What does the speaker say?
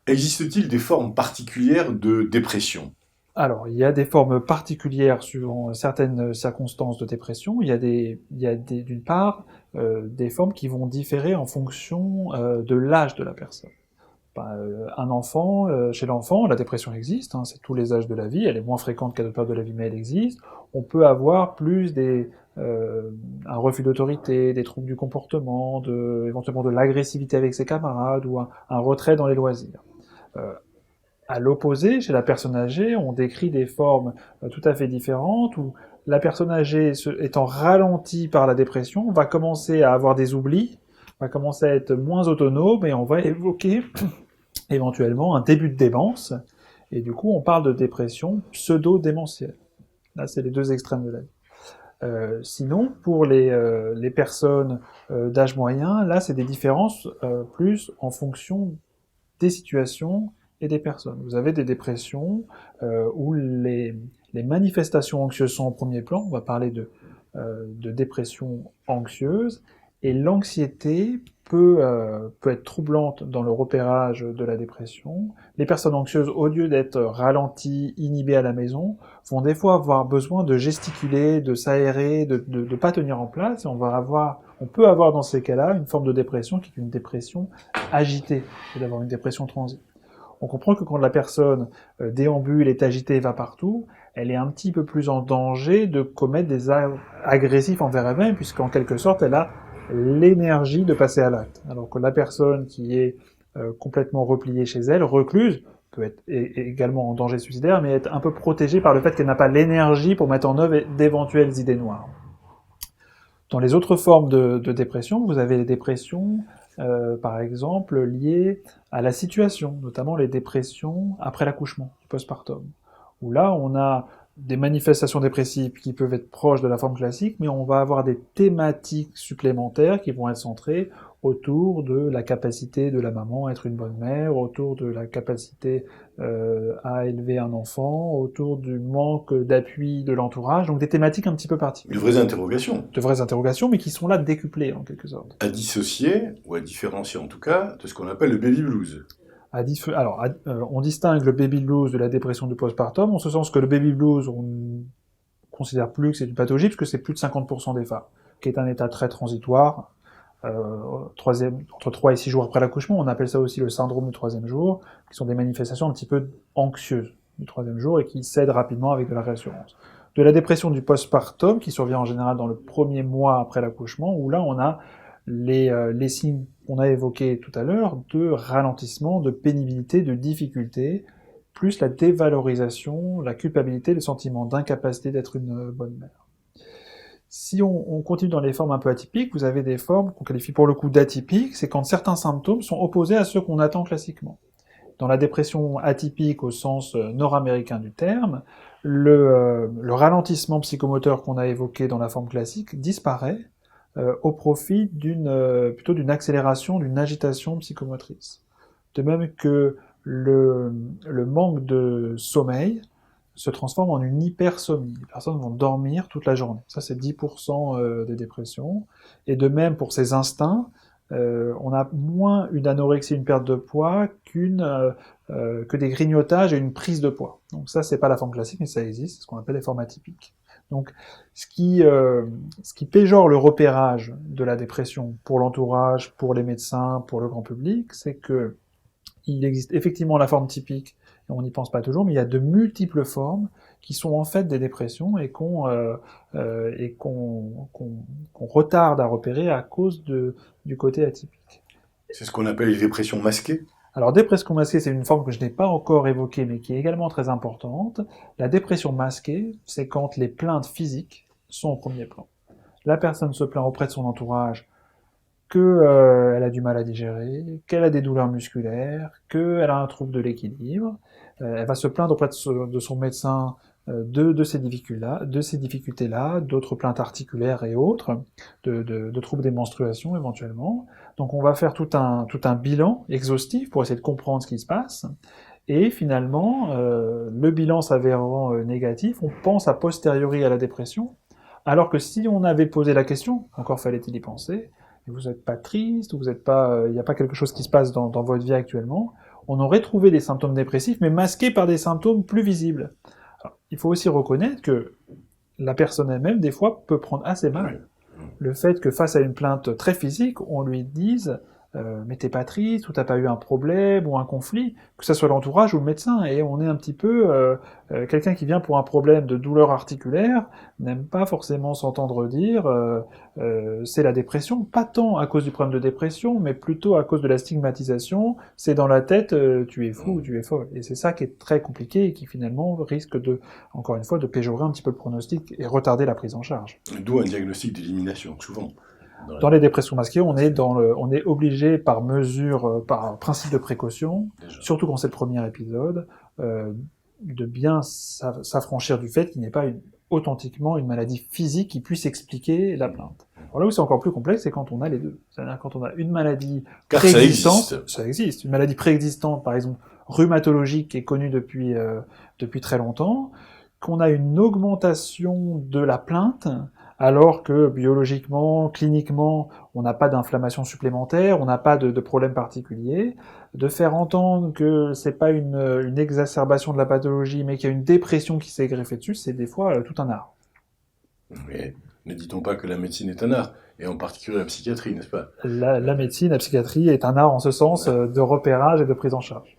Existe-t-il des formes particulières de dépression? Alors, il y a des formes particulières suivant certaines circonstances de dépression. D'une part, des formes qui vont différer en fonction de l'âge de la personne. Un enfant, chez l'enfant, la dépression existe, hein, c'est tous les âges de la vie, elle est moins fréquente qu'à d'autres périodes de la vie, mais elle existe. On peut avoir un refus d'autorité, des troubles du comportement, éventuellement de l'agressivité avec ses camarades ou un retrait dans les loisirs. Euh, à l'opposé, chez la personne âgée, on décrit des formes tout à fait différentes où la personne âgée, étant ralentie par la dépression, va commencer à avoir des oublis, va commencer à être moins autonome et on va évoquer éventuellement un début de démence. Et du coup, on parle de dépression pseudo-démentielle. Là, c'est les deux extrêmes de la vie. Sinon, pour les personnes d'âge moyen, là, c'est des différences plus en fonction des situations et des personnes. Vous avez des dépressions où les manifestations anxieuses sont en premier plan. On va parler de dépression anxieuse. Et l'anxiété peut être troublante dans le repérage de la dépression. Les personnes anxieuses, au lieu d'être ralenties, inhibées à la maison, vont des fois avoir besoin de gesticuler, de s'aérer, de pas tenir en place. Et on peut avoir dans ces cas-là une forme de dépression qui est une dépression agitée, et d'avoir une dépression transit. On comprend que quand la personne déambule, est agitée et va partout, elle est un petit peu plus en danger de commettre des actes agressifs envers elle-même, puisqu'en quelque sorte, elle a l'énergie de passer à l'acte. Alors que la personne qui est complètement repliée chez elle, recluse, peut être également en danger suicidaire, mais être un peu protégée par le fait qu'elle n'a pas l'énergie pour mettre en œuvre d'éventuelles idées noires. Dans les autres formes de dépression, vous avez les dépressions, par exemple, liées à la situation, notamment les dépressions après l'accouchement, du postpartum, où là, on a des manifestations dépressives qui peuvent être proches de la forme classique, mais on va avoir des thématiques supplémentaires qui vont être centrées autour de la capacité de la maman à être une bonne mère, autour de la capacité à élever un enfant, autour du manque d'appui de l'entourage, donc des thématiques un petit peu De particulières. vraies interrogations. De vraies interrogations, mais qui sont là décuplées en quelque sorte. À dissocier, ou à différencier en tout cas, de ce qu'on appelle le baby blues. On distingue le baby blues de la dépression du postpartum, en ce sens que le baby blues, on ne considère plus que c'est une pathologie, puisque c'est plus de 50% des femmes, qui est un état très transitoire, entre 3 et 6 jours après l'accouchement. On appelle ça aussi le syndrome du troisième jour, qui sont des manifestations un petit peu anxieuses du troisième jour et qui cèdent rapidement avec de la réassurance. De la dépression du postpartum, qui survient en général dans le premier mois après l'accouchement, où là on a les signes qu'on a évoqués tout à l'heure de ralentissement, de pénibilité, de difficulté, plus la dévalorisation, la culpabilité, le sentiment d'incapacité d'être une bonne mère. Si on continue dans les formes un peu atypiques, vous avez des formes qu'on qualifie pour le coup d'atypiques, c'est quand certains symptômes sont opposés à ceux qu'on attend classiquement. Dans la dépression atypique au sens nord-américain du terme, le ralentissement psychomoteur qu'on a évoqué dans la forme classique disparaît au profit plutôt d'une accélération, d'une agitation psychomotrice. De même que le manque de sommeil se transforme en une hypersomnie. Les personnes vont dormir toute la journée. Ça, c'est 10% des dépressions. Et de même, pour ces instincts, on a moins une anorexie, une perte de poids que des grignotages et une prise de poids. Donc ça, c'est pas la forme classique, mais ça existe, c'est ce qu'on appelle les formes atypiques. Donc, ce qui péjore le repérage de la dépression pour l'entourage, pour les médecins, pour le grand public, c'est que il existe effectivement la forme typique, et on n'y pense pas toujours, mais il y a de multiples formes qui sont en fait des dépressions et qu'on retarde à repérer à cause du côté atypique. C'est ce qu'on appelle les dépressions masquées. Alors, dépression masquée, c'est une forme que je n'ai pas encore évoquée, mais qui est également très importante. La dépression masquée, c'est quand les plaintes physiques sont au premier plan. La personne se plaint auprès de son entourage qu'elle a du mal à digérer, qu'elle a des douleurs musculaires, qu'elle a un trouble de l'équilibre. Elle va se plaindre auprès de son médecin de ces difficultés-là, d'autres plaintes articulaires et autres, de troubles des menstruations éventuellement. Donc on va faire tout un bilan exhaustif pour essayer de comprendre ce qui se passe. Et finalement, le bilan s'avérant négatif, on pense a posteriori à la dépression, alors que si on avait posé la question, encore fallait-il y penser, et vous n'êtes pas triste, vous n'êtes pas, il n'y a pas quelque chose qui se passe dans votre vie actuellement, on aurait trouvé des symptômes dépressifs, mais masqués par des symptômes plus visibles. Alors, il faut aussi reconnaître que la personne elle-même, des fois, peut prendre assez mal le fait que face à une plainte très physique, on lui dise mais t'es pas triste, ou t'as pas eu un problème, ou un conflit, que ce soit l'entourage ou le médecin, et on est un petit peu... quelqu'un qui vient pour un problème de douleur articulaire n'aime pas forcément s'entendre dire c'est la dépression, pas tant à cause du problème de dépression, mais plutôt à cause de la stigmatisation, c'est dans la tête, tu es fou ou tu es folle. Et c'est ça qui est très compliqué, et qui finalement risque de, encore une fois, de péjorer un petit peu le pronostic et retarder la prise en charge. D'où un diagnostic d'élimination, souvent. Dans les dépressions masquées, on est obligé par mesure, par principe de précaution, Déjà. surtout quand c'est le premier épisode, de bien s'affranchir du fait qu'il n'y ait pas authentiquement une maladie physique qui puisse expliquer la plainte. Alors là où c'est encore plus complexe, c'est quand on a les deux. C'est-à-dire quand on a une maladie Car préexistante, ça existe, une maladie préexistante, par exemple rhumatologique, qui est connue depuis très longtemps, qu'on a une augmentation de la plainte, alors que biologiquement, cliniquement, on n'a pas d'inflammation supplémentaire, on n'a pas de problème particulier, de faire entendre que c'est pas une exacerbation de la pathologie, mais qu'il y a une dépression qui s'est greffée dessus, c'est des fois tout un art. Mais ne dit-on pas que la médecine est un art, et en particulier la psychiatrie, n'est-ce pas? La médecine, la psychiatrie est un art en ce sens de repérage et de prise en charge.